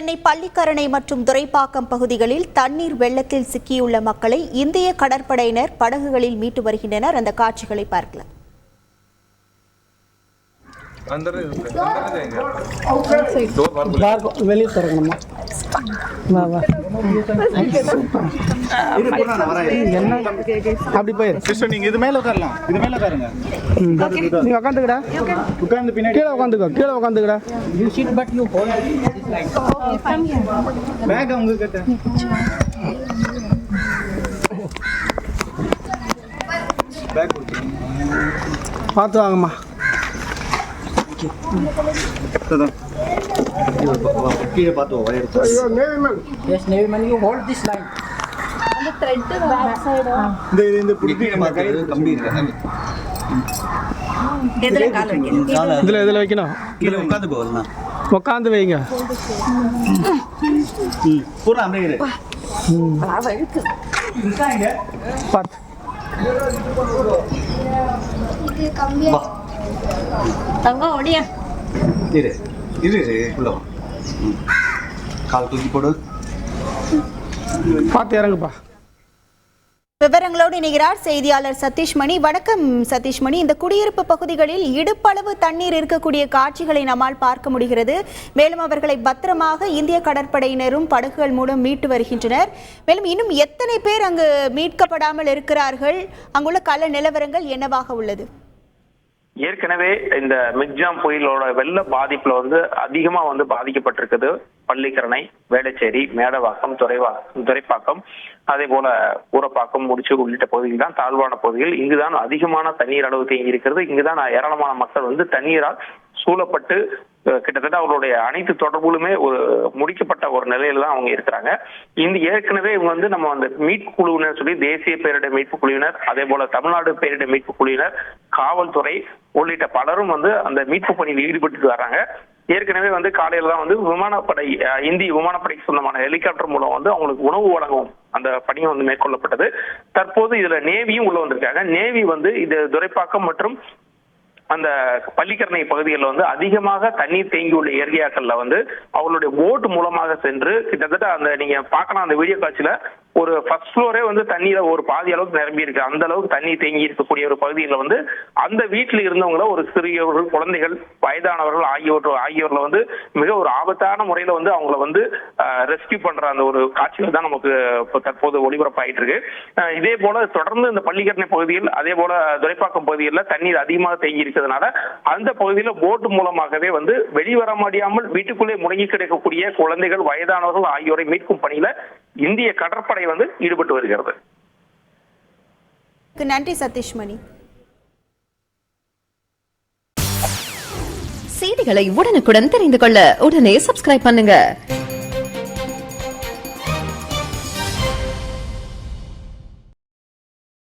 சென்னை பள்ளிக்கரணை மற்றும் துரைப்பாக்கம் பகுதிகளில் தண்ணீர் வெள்ளத்தில் சிக்கியுள்ள மக்களை இந்திய கடற்படையினர் படகுகளில் மீட்டு வருகின்றனர். அந்த காட்சிகளை பார்க்கலாம். வெளியே திறக்கணுமா? அப்படி போயிரு. நீங்க இது மேல உட்காரலாம். இது மேல உட்காருங்க. நீங்க உட்காந்துக்கடா. உட்கார்ந்து பின்னாடி கீழே உட்காந்துக்கோ. கீழே உட்காந்துக்கடா. You sit but you hold this line. Okay, from here. Bag உங்க கிட்ட. பேக் பார்த்து வாங்கம்மா. Yes, Navy man, you hold this line. And the thread to back side. இந்த புடிங்க கம்பி இருக்கு. எதுல கால் வைக்கணும்? இதுல வைக்கணும். கீழ உட்கார்ந்து போறலாம். உட்கார்ந்து வைங்க. பூரா அப்படியே இரு. பாவ இருக்கு. நிக்காங்க. பாத்து. இது கம்பியா. தங்க ஓடியா. இரு உள்ள கால் தூக்கி போடு. பார்த்து இறங்குப்பா. விவரங்களோடு இணைகிறார் செய்தியாளர் சதீஷ்மணி. வணக்கம் சதீஷ்மணி. இந்த குடியிருப்பு பகுதிகளில் இடுப்பளவு தண்ணீர் இருக்கக்கூடிய காட்சிகளை நம்மால் பார்க்க முடிகிறது. மேலும் அவர்களை பத்திரமாக இந்திய கடற்படையினரும் படகுகள் மூலம் மீட்டு வருகின்றனர். மேலும் இன்னும் எத்தனை பேர் அங்கு மீட்கப்படாமல் இருக்கிறார்கள்? அங்குள்ள கள நிலவரங்கள் என்னவாக உள்ளது? ஏற்கனவே இந்த மிக்ஜாம் புயலோட வெள்ள பாதிப்புல அதிகமா பாதிக்கப்பட்டிருக்குது பள்ளிக்கரணை, வேளச்சேரி, மேடவாக்கம், துரைப்பாக்கம், அதே போல ஊரப்பாக்கம், முடிச்சு உள்ளிட்ட பகுதிகள் தான் தாழ்வான பகுதிகள். இங்குதான் அதிகமான தண்ணீர் அளவு தேங்கி இருக்கிறது. இங்குதான் ஏராளமான மக்கள் தண்ணீரால் சூழப்பட்டு கிட்டத்தட்ட அவர்களுடைய அனைத்து தொடர்புகளுமே ஒரு முடிக்கப்பட்ட ஒரு நிலையில தான் அவங்க இருக்கிறாங்க. இந்த ஏற்கனவே இவங்க நம்ம மீட்பு குழுவினர் சொல்லி தேசிய பேரிடர் மீட்பு குழுவினர், அதே போல தமிழ்நாடு பேரிடர் மீட்பு குழுவினர், காவல்துறை உள்ளிட்ட பலரும் அந்த மீட்பு பணியில் ஈடுபட்டு வர்றாங்க. ஏற்கனவே காலையில தான் விமானப்படை, இந்திய விமானப்படைக்கு சொந்தமான ஹெலிகாப்டர் மூலம் அவங்களுக்கு உணவு வழங்கும் அந்த பணியும் மேற்கொள்ளப்பட்டது. தற்போது இதுல நேவியும் உள்ள வந்திருக்காங்க. நேவி இது துரைப்பாக்கம் மற்றும் அந்த பள்ளிக்கரணை பகுதிகளில் அதிகமாக தண்ணீர் தேங்கியுள்ள ஏரியாக்கள்ல அவங்களுடைய போட் மூலமாக சென்று கிட்டத்தட்ட நீங்க பார்க்கலாம் அந்த வீடியோ காட்சியில ஒரு ஃபர்ஸ்ட் ஃப்ளோரே தண்ணீரை ஒரு பாதி அளவுக்கு நிரம்பி இருக்கு. அந்த அளவுக்கு தண்ணீர் தேங்கி இருக்கக்கூடிய ஒரு பகுதியில அந்த வீட்டுல இருந்தவங்கள ஒரு சிறியவர்கள், குழந்தைகள், வயதானவர்கள் ஆகியோர்ல மிக ஒரு ஆபத்தான முறையில அவங்கள ரெஸ்கியூ பண்ற அந்த ஒரு காட்சிகள் தான் நமக்கு தற்போது ஒளிபரப்பாயிட்டு இருக்கு. இதே போல தொடர்ந்து இந்த பள்ளிக்கரணை பகுதியில், அதே போல துரைப்பாக்கம் பகுதிகளில் தண்ணீர் அதிகமாக தேங்கி இருக்கிறதுனால அந்த பகுதியில போட் மூலமாகவே வெளிவர முடியாமல் வீட்டுக்குள்ளே முடங்கி கிடக்கக்கூடிய குழந்தைகள், வயதானவர்கள் ஆகியோரை மீட்கும் பணியில இந்திய கடற்படை ஈடுபட்டு வருகிறது. நன்றி சதீஷ்மணி. செய்திகளை உடனுக்குடன் தெரிந்து கொள்ள உடனே சப்ஸ்கிரைப் பண்ணுங்க.